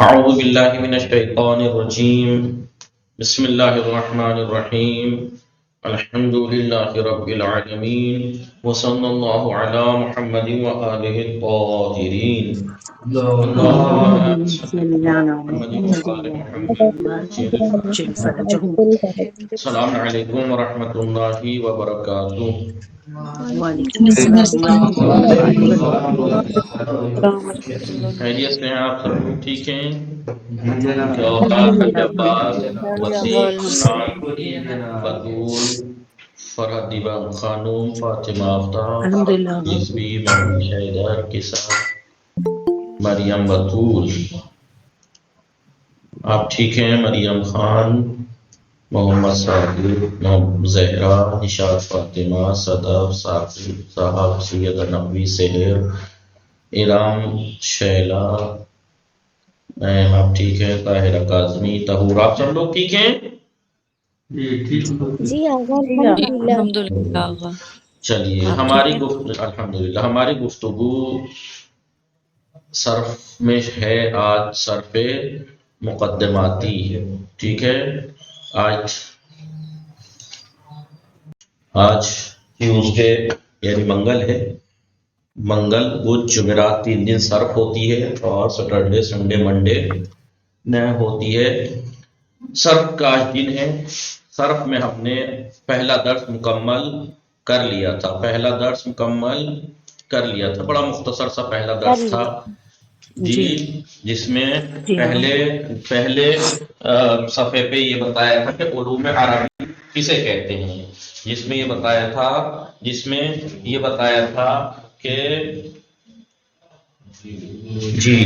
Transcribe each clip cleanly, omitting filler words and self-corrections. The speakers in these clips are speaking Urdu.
اعوذ باللہ من الشیطان الرجیم بسم اللہ الرحمن الرحیم الحمد للہ رب العالمین وصلی اللہ علی محمد وآلہ الطاہرین اللہم صلی علی محمد وآل محمد. السلام علیکم ورحمۃ اللہ وبرکاتہ. خیریت سے ہیں آپ سب لوگ؟ ٹھیک ہیں؟ جوہر، عباس، وسیم، شان، بطول، فرحت دیبا خانوم، فاطمہ آفتاب، رضوی، محمود حیدر کے ساتھ مریم بطول. آپ ٹھیک ہیں؟ مریم خان، محمد صابر، محمد زہرا، نشاط فاطمہ، صدف، ثاقب صاحب، سید نقوی، سحر، ارام، شیلا، آپ ٹھیک ہیں؟ طاہرہ کاظمی، طہور، آپ سب لوگ ٹھیک ہیں؟ جی آغا الحمدللہ. چلیے الحمدللہ ہماری گفتگو صرف میں ہے آج صرف مقدماتی. ٹھیک ہے؟ آج ٹیوزڈے یعنی منگل ہے. منگل، بدھ، جمعرات 3 دن صرف ہوتی ہے اور سیٹرڈے، سنڈے، منڈے نہ ہوتی ہے. صرف کا آج دن ہے. صرف میں ہم نے پہلا درس مکمل کر لیا تھا. بڑا مختصر سا پہلا درس تھا جی، جس میں پہلے صفحے پہ یہ بتایا تھا کہ علوم عربی کسے کہتے ہیں. جس میں یہ بتایا تھا کہ جی،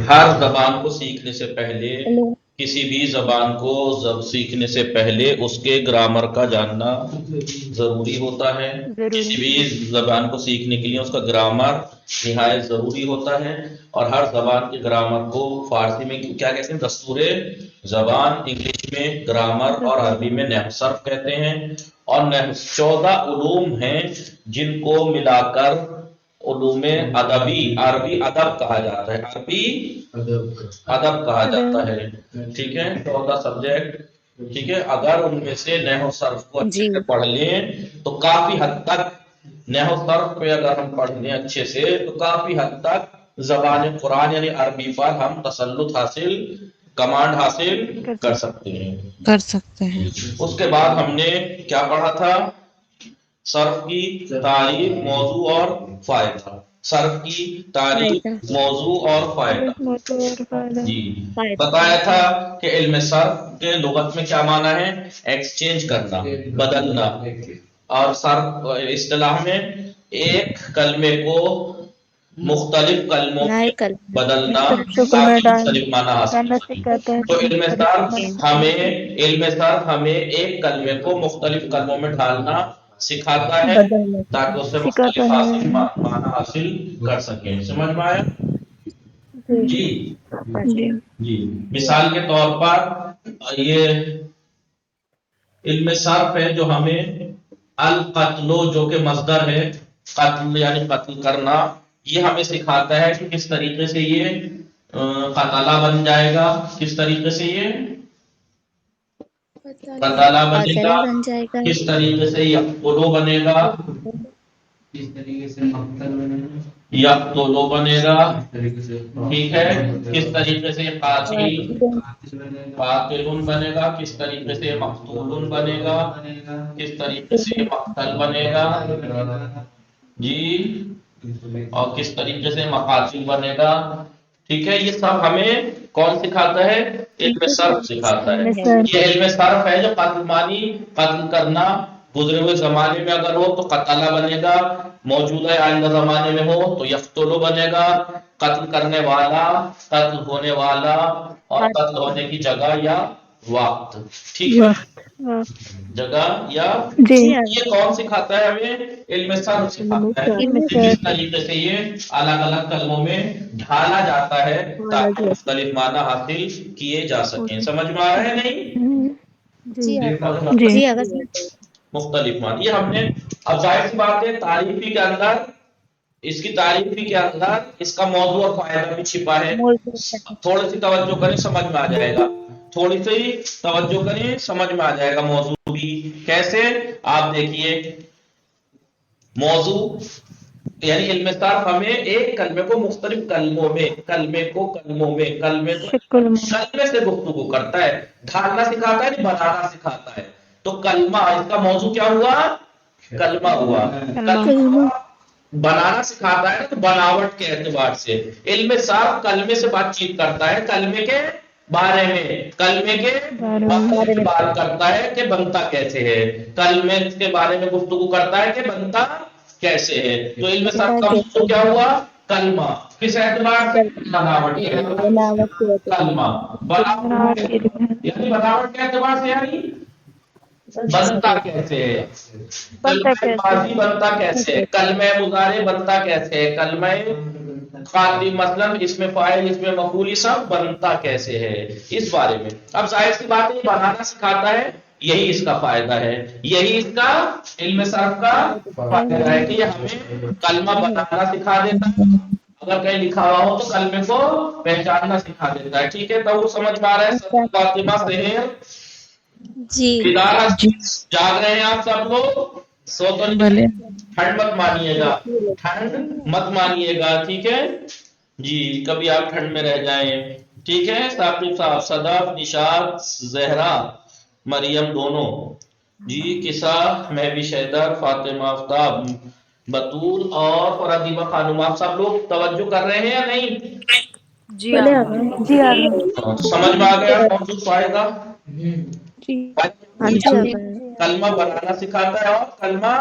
ہر زبان کو سیکھنے سے پہلے، کسی بھی زبان کو سیکھنے سے پہلے اس کے گرامر کا جاننا ضروری ہوتا ہے. کسی بھی زبان کو سیکھنے کے لیے اس کا گرامر نہایت ضروری ہوتا ہے. اور ہر زبان کے گرامر کو فارسی میں کیا کہتے ہیں؟ دستور زبان، انگلش میں گرامر اور عربی میں نحو صرف کہتے ہیں. اور 14 علوم ہیں جن کو ملا کر علوم ادبی، عربی ادب کہا جاتا ہے. ٹھیک ہے؟ 14 سبجیکٹ. ٹھیک ہے؟ اگر ان میں سے نحو صرف کو اچھے سے پڑھ لیں تو کافی حد تک، نحو صرف پہ اگر ہم پڑھ لیں اچھے سے تو کافی حد تک زبان قرآن یعنی عربی پر ہم تسلط حاصل، کمانڈ حاصل کر سکتے ہیں. اس کے بعد ہم نے کیا پڑھا تھا؟ صرف کی تعریف، موضوع اور فائدہ. جی، بتایا تھا کہ علم صرف کے لغت میں کیا معنی ہے؟ ایکسچینج کرنا، بدلنا. اور صرف اصطلاح میں ایک کلمے کو مختلف کلموں میں بدلنا، کافی مختلف معنی حاصل کرنا. تو علم صرف ہمیں ایک کلمے کو مختلف کلموں میں ڈھالنا سکھاتا ہے تاکہ اس سے مختلف معنی حاصل کر سکیں. سمجھ میں آیا؟ جی. مثال کے طور پر یہ علم صرف ہے جو ہمیں القتل، جو کہ مصدر ہے، قتل یعنی قتل کرنا، یہ ہمیں سکھاتا ہے کہ کس طریقے سے یہ قتلہ بن جائے گا. کس طریقے سے یہ قتلہ بنے گا، کس طریقے سے یقتلو بنے گا، کس طریقے سے مقتل بنے گا، یقتلو بنے گا. ٹھیک ہے؟ کس طریقے سے قاتل بنے گا، کس طریقے سے مقتول بنے گا، کس طریقے سے مقتل بنے گا. جی، اور کس طریقے سے مقاتل بنے گا. ٹھیک ہے؟ یہ سب ہمیں کون سکھاتا ہے؟ علم صرف سکھاتا ہے. یہ علم صرف ہے جو قتل مانی قتل کرنا گزرے ہوئے زمانے میں اگر ہو تو قتلہ بنے گا، موجودہ آئندہ زمانے میں ہو تو یقتلو بنے گا. قتل کرنے والا، قتل ہونے والا اور قتل ہونے کی جگہ یا وقت. ٹھیک ہے؟ جگہ یا یہ کون سکھاتا ہے ہمیں؟ علم صرف سکھاتا ہے. اس طریقے سے یہ الگ الگ کلموں میں ڈھالا جاتا ہے تاکہ مختلف معنی حاصل کیے جا سکیں. سمجھ میں آ رہا ہے نہیں؟ جی آغا. مختلف معنی یہ ہم نے. اب ظاہر سی بات ہے تعریفی کے اندر اس کی تعریفی کے اندر اس کا موضوع اور فائدہ بھی چھپا ہے. تھوڑی سی توجہ کریں سمجھ میں آ جائے گا. تھوڑی سی توجہ کریں سمجھ میں آ جائے گا موضوع بھی. کیسے؟ آپ دیکھیے موضوع یعنی علم صرف ہمیں ایک کلمے کو مختلف کلموں میں کلمے سے گفتگو کرتا ہے. ڈھالنا سکھاتا ہے نہیں بنانا سکھاتا ہے. تو کلمہ اس کا موضوع کیا ہوا؟ کلمہ ہوا. کلمہ بنانا سکھاتا ہے تو بناوٹ کے اعتبار سے. علم صرف کلمے سے بات چیت کرتا ہے کلمے کے بارے میں بات کرتا ہے کہ بنتا کیسے ہے. کلمے کے بارے میں گفتگو کرتا ہے کہ بنتا کیسے ہے. تو علم صرف کا موضوع کیا ہوا؟ کلمہ. کس اعتبار سے؟ بناوٹ کے اعتبار سے. کلمہ بناوٹ یعنی بناوٹ کے اعتبار سے یعنی بنتا کیسے ہے. کلمہ ماضی بنتا کیسے ہے. کلمہ مضارع بنتا کیسے ہے. کلمہ خاطب مثلا اس میں فاعل اس میں مفعول سب بنتا کیسے ہے اس بارے میں. اب ظاہر سی بات ہے بنانا سکھاتا ہے. یہی اس کا فائدہ ہے. یہی اس کا علم صرف کا فائدہ ہے کہ یہ ہمیں کلمہ بنانا سکھا دیتا ہے. اگر کہیں لکھا ہوا ہو تو کلمے کو پہچاننا سکھا دیتا ہے. ٹھیک ہے تو وہ سمجھ میں آ رہا ہے. فاطمہ سہیل جی جاگ رہے ہیں آپ سب لوگ؟ سو تو نہیں؟ ٹھنڈ مت مانیے گا. ٹھنڈ مت مانیے گا. ٹھیک ہے جی. کبھی آپ ٹھنڈ میں رہ جائیں. ٹھیک ہے ثاقب صاحب صدف نشاط زہرا مریم دونوں جی. قصہ مہوی شیدر فاطمہ آفتاب بطول اور فرادیبہ خانم آپ سب لوگ توجہ کر رہے ہیں یا نہیں؟ جی سمجھ میں آ گیا موضوع فائدہ؟ کلمہ بنانا سکھاتا ہے اور کلمہ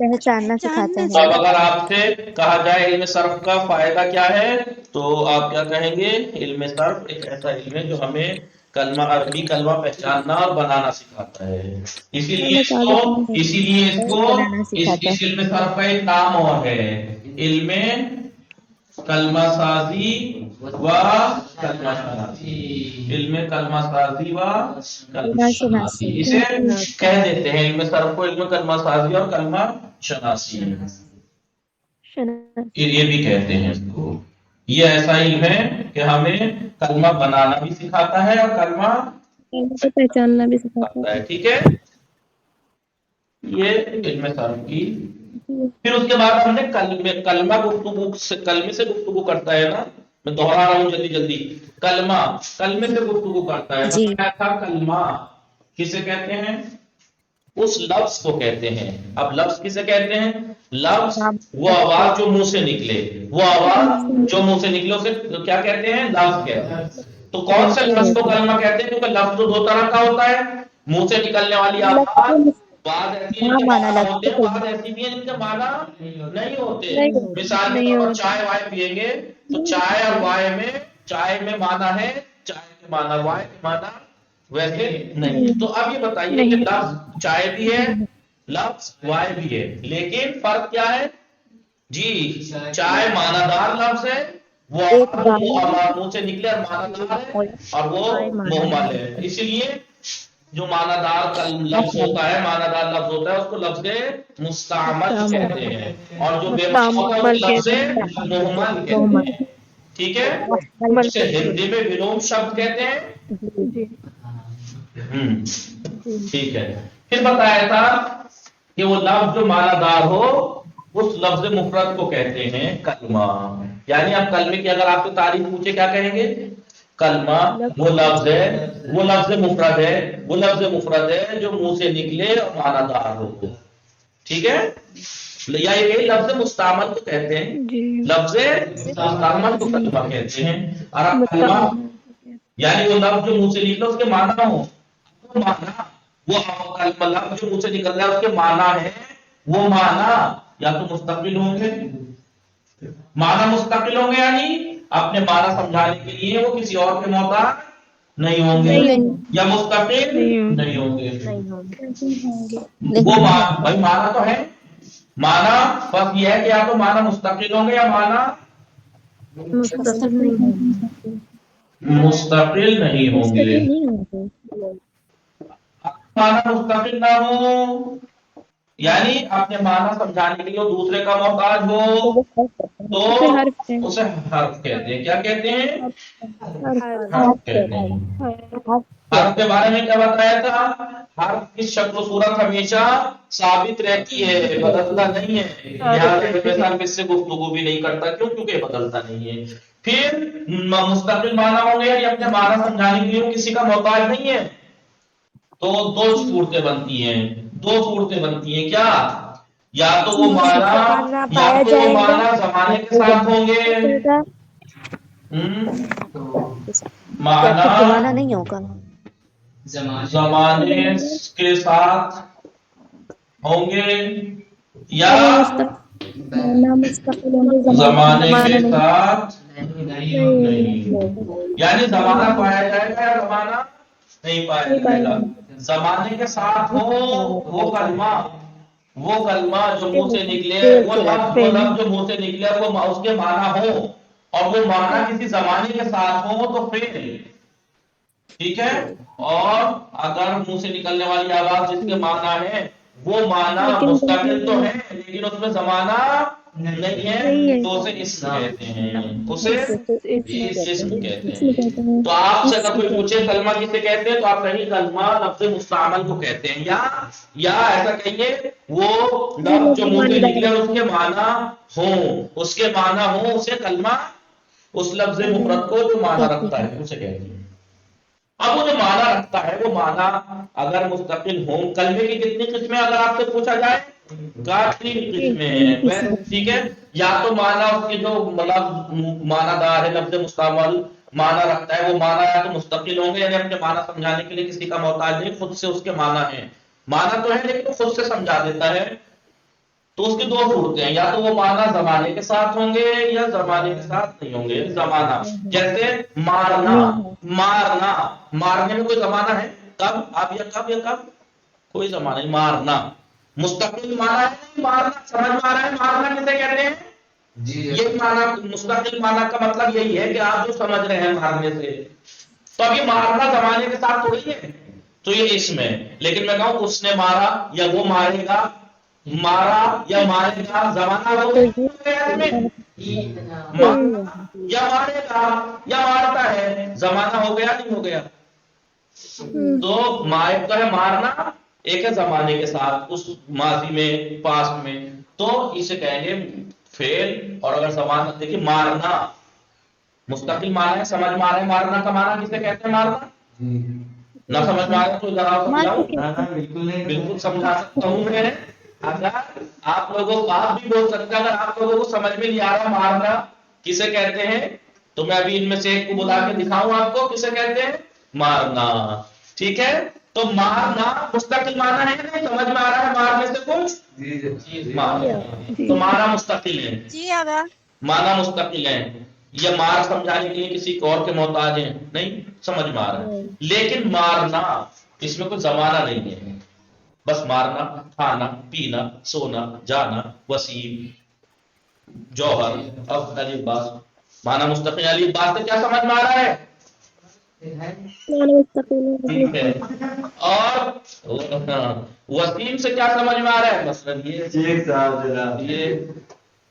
پہچاننا سکھاتا ہے. اب اگر آپ سے کہا جائے علم صرف کا فائدہ کیا ہے تو آپ کیا کہیں گے؟ علم صرف ایک ایسا علم ہے جو ہمیں کلمہ عربی کلمہ پہچاننا اور بنانا سکھاتا ہے. اسی لیے اس کو اس علم صرف کا ایک نام اور ہے علم کلمہ سازی و کلمہ شناسی. علم کلمہ سازی و کلمہ شناسی اسے کہہ دیتے ہیں. علم صرف کو علم کلمہ سازی اور کلمہ شناسی یہ بھی کہتے ہیں اس کو. یہ ایسا علم ہے کہ ہمیں کلمہ بنانا بھی سکھاتا ہے اور کلمہ پہچاننا بھی سکھاتا ہے. ٹھیک ہے یہ علم صرف کی. پھر اس کے بعد ہم نے کلمہ کلمے سے گفتگو کرتا ہے نا. میں دوہرا رہا ہوں جلدی. کلمے سے گفتگو کرتا ہے. کیا تھا کلمہ؟ کسے کہتے ہیں؟ اس لفظ کو کہتے ہیں. اب لفظ کسے کہتے ہیں؟ لفظ وہ آواز جو منہ سے نکلے اسے کیا کہتے ہیں؟ لفظ کہتے ہیں. تو کون سے لفظ کو کلمہ کہتے ہیں؟ کیونکہ لفظ تو دو طرح کا ہوتا ہے. منہ سے نکلنے والی آواز بعض ایسی ہیں جن کے معنی ہوتے ہیں بعض ایسی بھی ہیں جن کے معنی نہیں ہوتے. مثال کے طور پر چائے وائے پیئیں گے تو چائے اور وائے میں چائے میں معنی ہے چائے کے معنی وائے کے معنی ویسے نہیں. تو اب یہ بتائیے کہ لفظ چائے بھی ہے لفظ وائے بھی ہے لیکن فرق کیا ہے؟ جی چائے معنی دار لفظ ہے وہ منہ سے نکلے اور معنی دار ہے اور وہ مہمل ہے. اسی لیے جو معنی دار لفظ ہوتا ہے معنی دار لفظ ہوتا ہے اس کو لفظ مستعمل کہتے ہیں اور جو بے معنی ہوتا ہے اس لفظ مہمل کہتے ہیں. ٹھیک ہے جسے ہندی میں ونوم شبد کہتے ہیں. ٹھیک ہے. پھر بتایا تھا کہ وہ لفظ جو معنی دار ہو اس لفظ مفرد کو کہتے ہیں کلمہ. یعنی اب کلمے کی اگر آپ سے تعریف پوچھے کیا کہیں گے؟ کلمہ وہ لفظ ہے وہ لفظ مفرد ہے جو منہ سے نکلے اور معنی دار ہو. ٹھیک ہے یا یہ لفظ مستعمل کو کہتے ہیں. لفظ مستعمل کو کلمہ کہتے ہیں. اور اب کلمہ یعنی وہ لفظ جو منہ سے نکلے اس کے معنی ہو وہ لفظ جو منہ سے نکل رہا ہے اس کے معنی ہے وہ معنی یا تو مستقل ہوں گے یعنی اپنے معنی سمجھانے کے لیے وہ کسی اور کے محتاج نہیں ہوں گے یا مستقل نہیں ہوں گے. وہ بھائی معنی تو ہے معنی فرق یہ ہے کہ یا تو معنی مستقل ہوں گے یا معنی مستقل نہیں ہوں گے. معنی مستقل نہ ہو یعنی اپنے معنی سمجھانے کے لیے وہ دوسرے کا محتاج ہو تو اسے حرف کہتے ہیں. کیا کہتے ہیں؟ حرف کہتے ہیں. حرف کے بارے میں کیا بتایا تھا؟ حرف کی شکل و صورت ہمیشہ ثابت رہتی ہے، بدلتا نہیں ہے. لہٰذا اس سے گفتگو بھی نہیں کرتا. کیوں؟ کیونکہ بدلتا نہیں ہے. پھر مستقل معنی ہوں گے، یعنی اپنے معنی سمجھانے کے لیے وہ کسی کا محتاج نہیں ہے. تو دو صورتیں بنتی ہیں. دو صورتیں بنتی ہیں. کیا؟ یا تو وہ معنی زمانے کے ساتھ ہوں گے. زمانہ نہیں ہوگا، زمانے کے ساتھ ہوں گے یا زمانے کے ساتھ نہیں. یعنی زمانہ پایا جائے گا یا زمانہ نہیں پایا جائے گا. زمانے کے ساتھ ہو وہ کلمہ جو منہ سے نکلے، وہ لفظ جو منہ سے نکلے وہ اس کے معنی ہو، اور وہ معنی کسی زمانے کے ساتھ ہو تو پھر ٹھیک ہے. اور اگر منہ سے نکلنے والی آواز جس کے معنی ہے وہ معنی مستقل تو ہے لیکن اس میں زمانہ نہیں ہے تو اسے اسم کہتے ہیں. اسے اسم کہتے ہیں. تو آپ سے اگر کوئی پوچھے کلمہ کسے کہتے ہیں تو آپ کہیں کلمہ لفظ مستعمل کو کہتے ہیں، یا ایسا کہیے وہ لفظ جو منہ سے نکلے اس کے معنی ہوں، اسے کلمہ، اس لفظ مفرد کو جو معنی رکھتا ہے اسے کہتے ہیں. اب وہ جو معنی رکھتا ہے وہ معنی اگر مستقل ہوں، کلمے کی کتنی قسمیں اگر آپ سے پوچھا جائے؟ 3 قسمیں ہیں. ٹھیک ہے. یا تو معنی اس کے جو معنی دار ہے، لفظ مستعمل معنی رکھتا ہے، وہ معنی یا تو مستقل ہوں گے، یعنی اپنے معنی سمجھانے کے لیے کسی کا محتاج نہیں، خود سے اس کے معنی ہیں. معنی تو ہے لیکن خود سے سمجھا دیتا ہے. تو اس کی 2 صورتیں ہیں، یا تو وہ معنی زمانے کے ساتھ ہوں گے یا زمانے کے ساتھ نہیں ہوں گے. زمانہ جیسے مارنے میں کوئی زمانہ ہے؟ کب؟ اب یا کب کوئی زمانہ نہیں. مارنا مستقل معنی ہے نہیں. مارنا سمجھ میں آ رہا ہے؟ مارنا کسے کہتے ہیں؟ یہ معنی مستقل معنی کا مطلب یہی ہے کہ آپ جو سمجھ رہے ہیں مارنے سے. تو اب یہ مارنا زمانے کے ساتھ تھوڑی ہے، تو یہ اسم ہے. لیکن میں کہوں اس نے مارا یا وہ مارے گا، مارا یا مارے گا، زمانہ ہو یا مارے گا یا مارتا ہے، زمانہ ہو گیا نہیں ہو گیا. تو مائب کا ہے مارنا، ایک ہے زمانے کے ساتھ اس ماضی میں پاسٹ میں، تو اسے کہیں گے فعل. اور اگر زمانہ دیکھیے مارنا مستقل معنی ہے، سمجھ میں آ رہا ہے مارنا کا معنی کسے کہتے ہیں؟ مارنا نہ سمجھ میں آ رہا تو ذرا سمجھاؤں. بالکل سمجھا سکتا ہوں میں. اگر آپ لوگوں کو آپ بھی بول سکتے ہیں، اگر آپ لوگوں کو سمجھ میں نہیں آ رہا مارنا کسے کہتے ہیں تو میں ابھی ان میں سے ایک کو بلا کے دکھاؤں آپ کو کسے کہتے ہیں. مارنا. ٹھیک ہے. تو مارنا مستقل معنی ہے نہیں؟ سمجھ میں آ رہا ہے مارنے سے کچھ؟ تو معنی مستقل ہے. جی آگا. معنی مستقل ہے. یہ مار سمجھانے کے لیے کسی اور کے محتاج ہیں نہیں؟ سمجھ میں آ رہا ہے. لیکن مارنا اس میں کوئی زمانہ نہیں ہے، بس مارنا، کھانا، پینا، سونا، جانا، وسیم، جوہر، اب باس. معنی مستقل علی باس سے کیا سمجھ میں آ رہا ہے؟ ٹھیک ہے. اور وسیم سے کیا سمجھ میں آ رہا ہے؟ مثلا یہ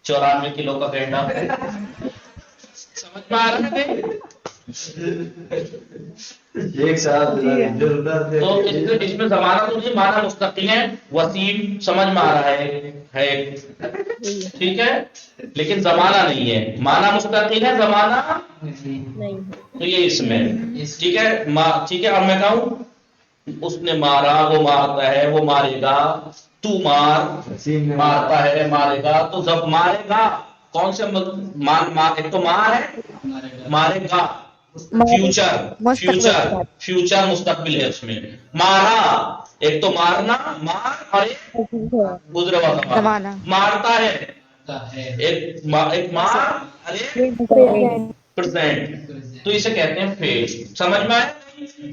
94 کلو کا گینڈا سمجھ میں آ رہا ہے. تو اس میں زمانہ تو نہیں، معنی مستقل ہے. وسیم سمجھ میں آ رہا ہے ٹھیک ہے، لیکن زمانہ نہیں ہے. معنی مستقل ہے، زمانہ تو یہ اس میں ٹھیک ہے. ٹھیک ہے. اب میں کہوں اس نے مارا، وہ مارتا ہے، وہ مارے گا، تو مارتا ہے، مارے گا. تو جب مارے گا کون سے ایک تو مار ہے، مارے گا فیوچر مستقبل ہے. اس میں مارا ایک تو مارنا مار، اور ایک گزرے والا مارتا ہے، ایک مار اور ایک پریزنٹ. تو اسے کہتے ہیں فعل. سمجھ میں آیا؟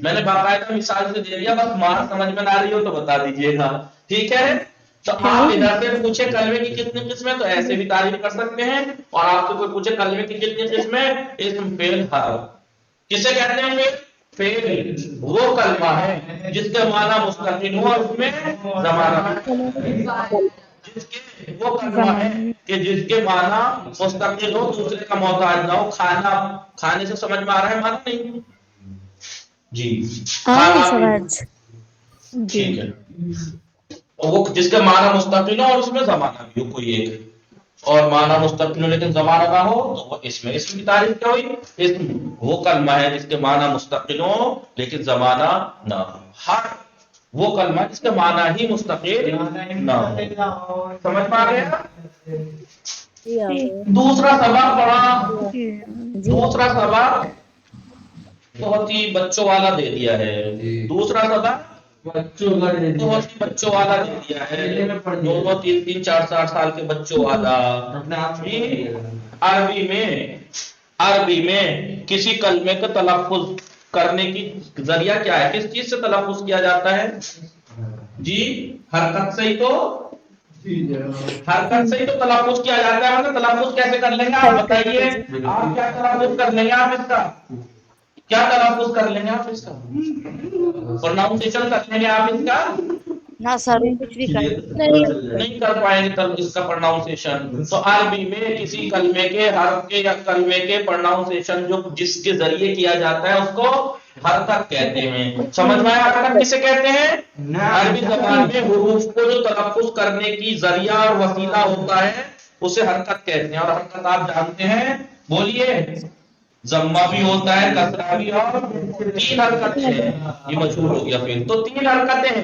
میں نے باقاعدہ مثال سے دے دیا، بس مار سمجھ میں نہ رہی ہو تو بتا دیجیے گا. ٹھیک ہے. تو آپ ادھر سے پوچھے کلمے کی کتنی قسمیں تو ایسے بھی تعریف کر سکتے ہیں، اور آپ سے کوئی پوچھے کلمے کی کتنی قسمیں اسم فعل حرف کسے کہتے ہیں؟ فعل وہ کلمہ ہے جس کے معنی مستقل ہو اور اس میں زمانہ، جس کے وہ کلمہ ہے کہ جس کے معنی مستقل ہو، دوسرے کا محتاج نہ ہو. کھانا، کھانے سے سمجھ میں آ رہا ہے معنی نہیں؟ جی کھانا سمجھ ٹھیک ہے. وہ جس کے معنی مستقل ہو اور اس میں زمانہ بھی ہو کوئی ایک، اور معنی مستقل ہو لیکن زمانہ نہ ہو تو وہ اسم ہے. اسم کی تعریف کیا ہوئی؟ اسم وہ کلمہ ہے جس کے معنی مستقل ہو لیکن زمانہ نہ ہو. ہر وہ کلمہ جس کے معنی ہی مستقل نہ ہو. سمجھ میں آ گیا؟ دوسرا سبق پڑھا. دوسرا سبق بہت ہی بچوں والا دے دیا ہے. دوسرا سبق بہت ہی بچوں والا دے دیا ہے. 2 3 3 4 4 سال کے بچوں والا. عربی میں کسی کلمے کا تلفظ کرنے کی ذریعہ کیا ہے؟ کس چیز سے تلفظ کیا جاتا ہے؟ جی حرکت سے ہی تو، حرکت سے ہی تو تلفظ کیا جاتا ہے. مطلب تلفظ کیسے کر لیں گے آپ بتائیے؟ آپ کیا تلفظ کر لیں گے؟ آپ اس کا کیا تلفظ کر لیں گے؟ آپ اس کا پروناؤنسیشن کر لیں گے آپ اس کا؟ نہ سر کچھ بھی نہیں کر پائیں گے تب اس کا پروناؤنسیشن. تو عربی میں کسی کلمے کے حرف کے یا کلمے کے پروناؤنسیشن جو جس کے ذریعے کیا جاتا ہے اس کو حرکت کہتے ہیں. سمجھ میں آیا حرکت کسے کہتے ہیں؟ عربی زبان میں حروف کو جو تلفظ کرنے کی ذریعہ اور وسیلہ ہوتا ہے اسے حرکت کہتے ہیں. اور حرکت آپ جانتے ہیں، بولیے. ضمہ بھی ہوتا ہے، کسرہ بھی، اور 3 حرکتیں ہیں. یہ مشہور ہو گیا پھر. تو 3 حرکتیں ہیں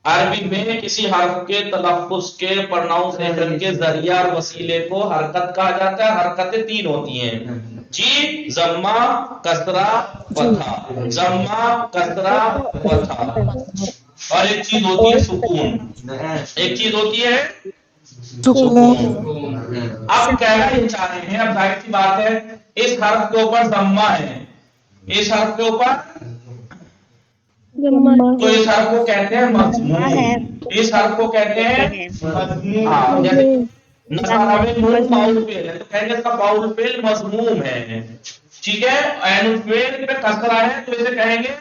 عربی میں. کسی حرف کے تلفظ کے پروناؤنسیشن کے ذریعہ اور وسیلے کو حرکت کہا جاتا ہے. حرکتیں 3 ہوتی ہیں جی: ضمہ، کسرہ، فتحہ. ضمہ، کسرہ، فتحہ. اور ایک چیز ہوتی ہے سکون. ایک چیز ہوتی ہے سکون. اب کہنا یہ چاہ رہے ہیں، اب ظاہر سی بات ہے اس حرف کے اوپر ضمہ ہے، اس حرف کے اوپر تو اس حرف کو کہتے ہیں مضموم. اس حرف کو کہتے ہیں مضموم. جیسے نصارہ میں نون فاؤل فعل ہے تو کہیں گے اس کا فاؤل فعل مضموم ہے. ٹھیک ہے. عین فعل پہ کسرہ ہے تو اسے کہیں گے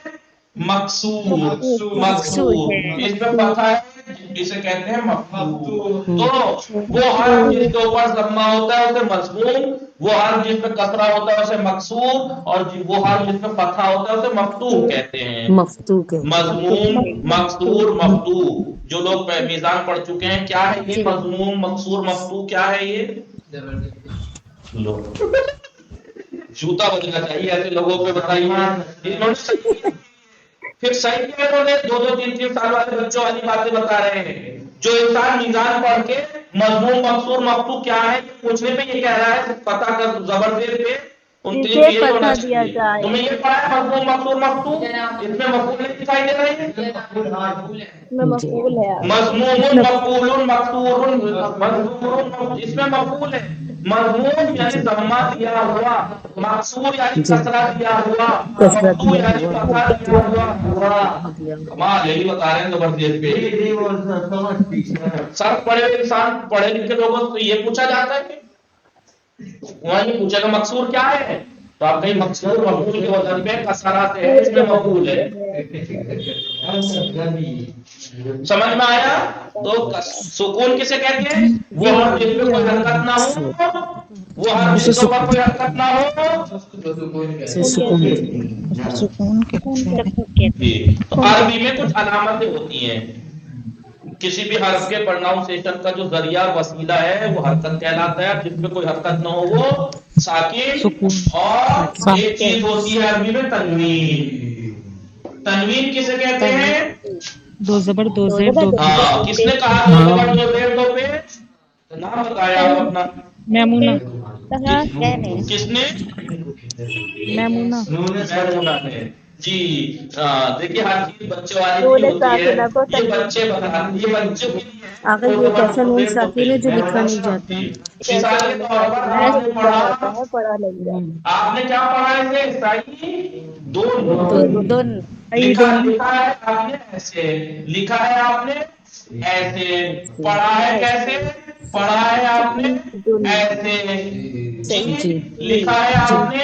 مکسور. مکسور. اس پہ فتحہ ہے اسے کہتے ہیں مفتوح. تو وہ حرف جس کے اوپر ضمہ ہوتا ہے اسے مضموم، وہ حرف جس پہ کسرہ ہوتا ہے اسے مکسور، اور وہ حرف جس پہ فتحہ ہوتا ہے اسے مفتوح کہتے ہیں. مضموم، مکسور، مفتوح. جو لوگ میزان پڑھ چکے ہیں کیا ہے یہ مضموم، مکسور، مفتوح کیا ہے یہ؟ لو جوتا بجنا چاہیے ایسے لوگوں پہ. بتائیے پھر صحیح کیا انہوں نے 2 2 3 3 سال والے بچوں والی باتیں بتا رہے ہیں. جو انسان میزان پڑھ کے مضموم، مکسور، مفتوح کیا ہے یہ پوچھنے پہ یہ کہہ رہا ہے پتہ کر زبر زیر پہ ان 3 چیزیں ہونا چاہیے. تمہیں یہ پڑھا ہے مضموم، مکسور، مفتوح؟ اس میں مفعول نہیں دکھائی دے رہے ہیں؟ مفعول ہے. مضموم، مفعول، مکسور، مضموم. اس میں مفعول ہے. مضموم یعنی ضمہ دیا ہوا، مکسور یعنی کسرہ دیا ہوا، مفتوح یعنی فتحہ دیا ہوا. کمال یہی بتا رہے ہیں زبردست پہ. سب پڑھے ہوئے انسان، پڑھے لکھے لوگوں سے یہ پوچھا جاتا ہے کہ وہاں یہ پوچھا کہ مکسور کیا ہے تو آپ کہیں مکسور مفعول کے وزن پہ کسرہ سے ہے، اس میں مفعول ہے. سمجھ میں آیا؟ تو سکون کسے کہتے ہیں؟ وہ حرف جس پہ کوئی حرکت نہ ہو، وہ حرف جس پر کوئی حرکت نہ ہو سکون کے تو عربی میں کچھ علامتیں ہوتی ہیں. کسی بھی حرف کے پروناؤنسیشن کا جو ذریعہ وسیلہ ہے وہ حرکت کہلاتا ہے. جس میں کوئی حرکت نہ ہو وہ ساکن. اور ایک چیز ہوتی ہے عربی میں تنوین. تنوین کسے کہتے ہیں؟ 2 زبر 2 زیر 2 ہاں. کس نے کہا 2 زبر 2 زیر 2 پہ؟ نام بتایا آپ اپنا. میمونہ. کس نے؟ میمونہ. میمونہ نے. جی دیکھیے ہر چیز بچے والی نہیں ہوتی ہے. یہ بچے بتاتے، یہ بچوں کے لیے اگر یہ کیسا نون ساکن ہے جو لکھا نہیں جاتا. مثال کے طور پر آپ نے پڑھا، آپ نے کیا پڑھا ہے؟ صحیح دون. لکھا ہے آپ نے ایسے، لکھا ہے آپ نے ایسے، پڑھا ہے کیسے؟ پڑھا ہے آپ نے ایسے. جی لکھا ہے آپ نے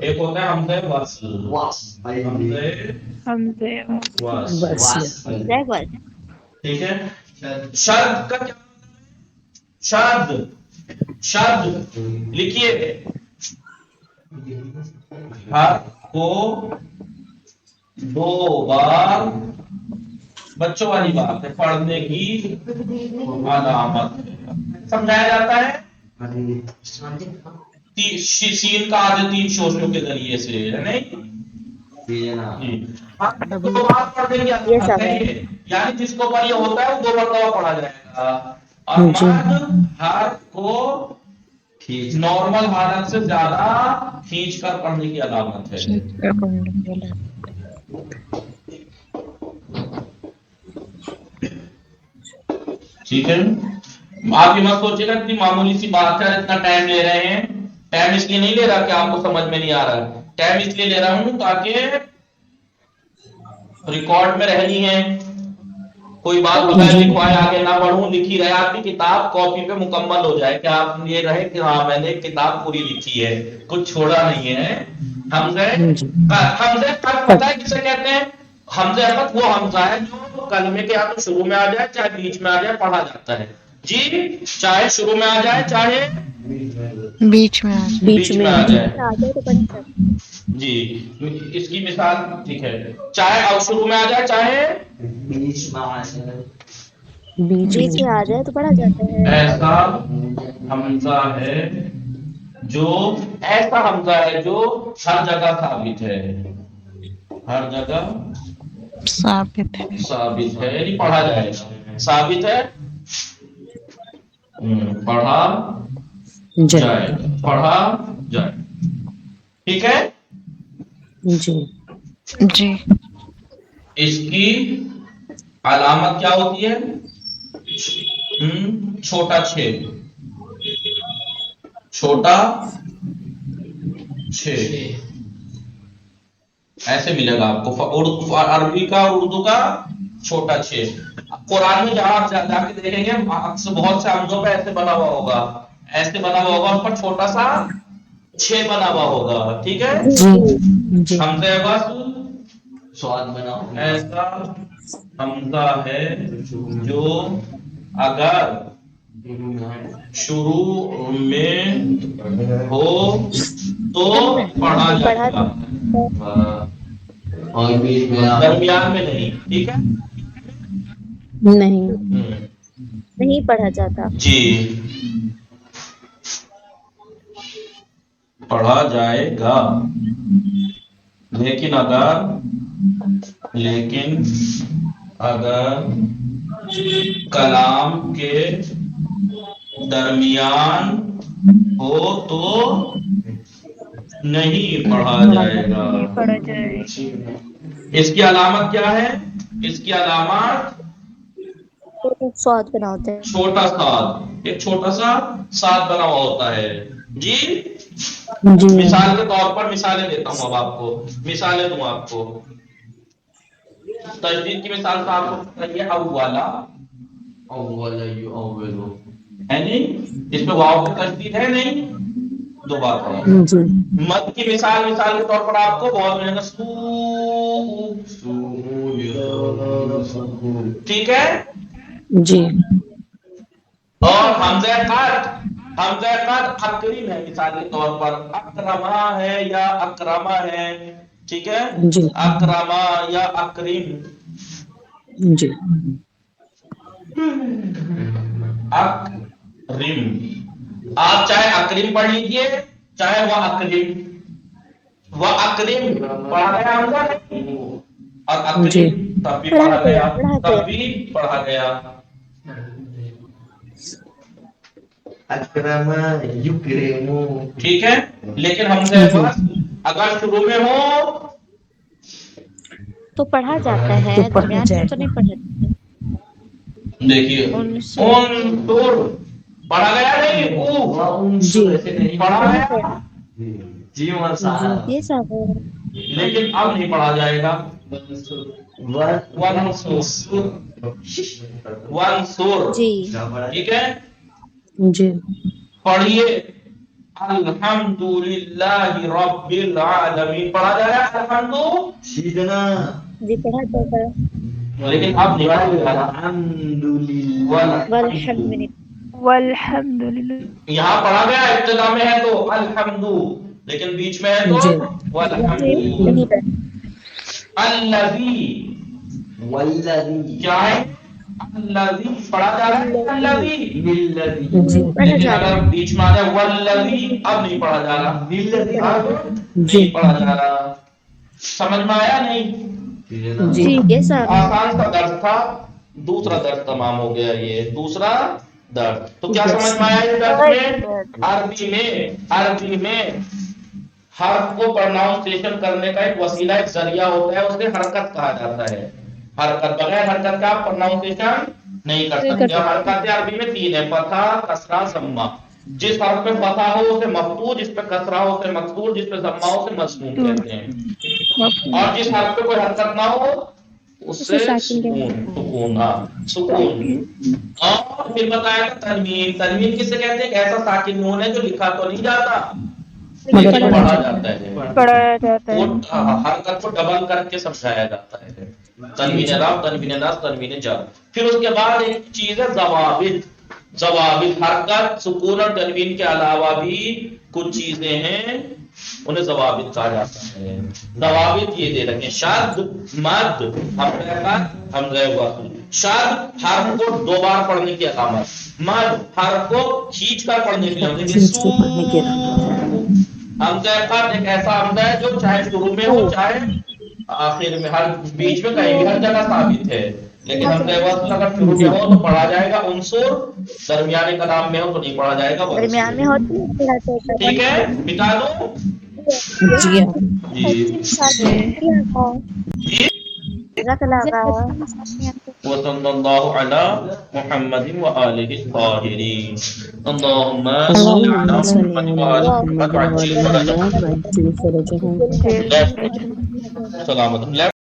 ایک ہوتا ہے حمزہ وصل، حمزہ وصل، ٹھیک ہے. شد کا کیا؟ شد، شد لکھیے حرف کو دو بار، بچوں والی بات ہے، پڑھنے کی علامت ہے. سمجھایا جاتا ہے سین کا آدھے 3 شوشوں کے ذریعے سے، ہے نہیں؟ دو بار پڑھنے کی علامت ہے یہ، یعنی جس کو پر یہ ہوتا ہے وہ 2 مرتبہ پڑھا جائے گا. اور مد حرف کو نارمل حالت سے زیادہ کھینچ کر پڑھنے کی علامت ہے. ٹھیک ہے، آپ یہ مت سوچیے گا اتنی معمولی سی بات ہے اتنا ٹائم لے رہے ہیں. ٹائم اس لیے نہیں لے رہا کہ آپ کو سمجھ میں نہیں آ رہا، ٹائم اس لیے لے رہا ہوں تاکہ ریکارڈ میں رہنی ہے. کوئی بات بغیر لکھوائے آگے نہ بڑھوں، لکھی رہے آپ کی کتاب کاپی پہ مکمل ہو جائے کہ آپ یہ رہے کہ ہاں میں نے کتاب پوری لکھی ہے، کچھ چھوڑا نہیں ہے. حمزہ قط پتہ ہے کسے کہتے ہیں؟ حمزہ قط وہ حمزہ ہے جو کلمے کے یا تو شروع میں آ جائے چاہے بیچ میں آ جائے پڑھا جاتا ہے. جی، چاہے شروع میں آ جائے چاہے بیچ میں بیچ میں آ جائے. جی، اس کی مثال ٹھیک ہے، چاہے اور شروع میں آ جائے چاہے بیچ میں آ جائے تو پڑھا جاتا ہے. ایسا حمزہ ہے جو ایسا حمزہ ہے جو ہر جگہ ثابت ہے، ہر جگہ ثابت ہے. ثابت ہے، یعنی پڑھا جائے گا. ثابت ہے، پڑھا جائے گا، پڑھا جائے. ٹھیک ہے جی جی. اس کی علامت کیا ہوتی ہے؟ چھوٹا چھ، چھوٹا چھ ایسے ملے گا آپ کو. عربی کا اور اردو کا چھوٹا چھ. قرآن میں جہاں آپ جا کے دیکھیں گے بہت سے حمزوں پہ ایسے بنا ہوا ہوگا، ایسے بنا ہوا ہوگا، اس پر چھوٹا سا 6 بنا ہوا ہوگا. ٹھیک ہے، حمزہ وصل سواد بنا ایسا حمزہ ہے جو اگر شروع میں ہو تو پڑھا جائے گا، اور بیچ میں درمیان میں نہیں. ٹھیک ہے، نہیں پڑھا جاتا. جی پڑھا جائے گا. لیکن اگر کلام کے درمیان ہو تو نہیں پڑھا جائے گا. اس کی علامت کیا ہے؟ اس کی علامت سواد بنا ہوتا ہے. چھوٹا سات، ایک چھوٹا سا سات بنا ہوا ہوتا ہے. جی، مثال کے طور پر مثالیں دیتا ہوں. اب آپ کو مثالیں دوں، آپ کو تجدید کی مثال کا آپ کو بتائیے. اولا ہے نہیں، اس پہ واو کی تجدید ہے نہیں، 2 بار پڑھا. مد کی مثال کے طور پر آپ کو بہت ملے گا ٹھیک ہے جی. اور حمزہ قط اکرم ہے. مثال کے طور پر اکرما ہے یا اکرما ہے. ٹھیک ہے، اکرما یا اکرم. جی اکرم، آپ چاہے اکرم پڑھ لیجیے چاہے وہ اکرم. وہ اکرم پڑھا گیا حمزہ اور اکرم تب بھی پڑھا گیا، تب بھی پڑھا گیا. اکرم یکرم. ٹھیک ہے، لیکن حمزہ وصل اگر شروع میں ہو تو پڑھا جاتا ہے، درمیان میں تو نہیں پڑھا جاتا. دیکھیے انظر پڑھا گیا نہیں، پڑھا گیا جی صاحب، یہ سب ہے. لیکن اب نہیں پڑھا جائے گا. ونصر جی ٹھیک ہے، جی پڑھیے. الحمدللہ رب العالمین پڑھا جا رہا ہے الحمد، جی جناب جی پڑھا جاتا ہے. لیکن اب نہیں پڑھا جا رہا. الحمدللہ والحمد للہ. یہاں پڑھا گیا ابتدا میں ہے تو الحمد، لیکن بیچ میں ہے تو جی. والحمد. نہیں پڑھا. الذی والذی کیا ہے؟ الذی پڑھا جا رہا ہے الذی، بالذی جی. پڑھا لیکن جا رہا اگر ہے. بیچ میں آ جائے والذی اب نہیں پڑھا جا رہا، بالذی اب جی. نہیں پڑھا جا رہا. سمجھ میں آیا نہیں؟ جی جناب جی. جی یہ سارا آسان سا درس تھا، دوسرا درس تمام ہو گیا. یہ دوسرا درس تو کیا سمجھ میں آیا اس درس میں؟ عربی میں حرف کو پروناؤنسیشن کرنے کا ایک وسیلہ، ایک ذریعہ ہوتا ہے، اسے حرکت کہا جاتا ہے. حرکت، بغیر حرکت کا آپ پروناؤنسیشن نہیں کر سکتے. حرکت عربی میں 3 ہے، فتح، کسرہ، ضمہ. جس حرف پہ فتح ہو اسے مفتوح، جس پہ کسرہ ہو اسے مکسور، جس پہ ضمہ ہو اسے مسموم کہتے ہیں. اور جس حرف پہ کوئی حرکت نہ ہو اس سے سکون. سکون. اور پھر بتایا تھا تنوین. تنوین کسے کہتے ہیں؟ ایسا ساکن نون ہے جو لکھا تو نہیں جاتا لیکن پڑھا جاتا ہے. پڑھا جاتا ہے. حرکت کو ڈبل کر کے سمجھایا جاتا ہے. تنوین راب، تنوین ناس، تنوین جر. پھر اس کے بعد ایک چیز ہے ضوابط. ضوابط، حرکت، سکون اور تنوین کے علاوہ بھی کچھ چیزیں ہیں، انہیں ضوابط کہا جاتا ہے. ضوابط یہ دے رکھے: شد، مد، حمزہ وصل. شد حرف کو 2 بار پڑھنے کی علامت، مد حرف کو کھینچ کر پڑھنے کی علامت. کھینچ کے پڑھنے کی علامت. حمزہ قط ایک ایسا حمزہ ہے جو چاہے شروع میں ہو چاہے آخر میں، ہر بیچ میں کہیں بھی ہر جگہ ثابت ہے. لیکن حمزہ وصل اگر شروع میں ہو تو پڑھا جائے گا عنصر، درمیانی کلام میں ہو تو نہیں پڑھا جائے گا عنصر. درمیان میں ہوتی ہے پڑھا جاتا ہے. ٹھیک ہے، مٹا دو. جی. جی رکھ لگا. وصلی اللہ علی محمد وآلہ الطاہرین. اللہم صل علی اللهم صل محمد على وآلہ محمد محمد وعلى آل محمد وعجل فرجهم. سلامت.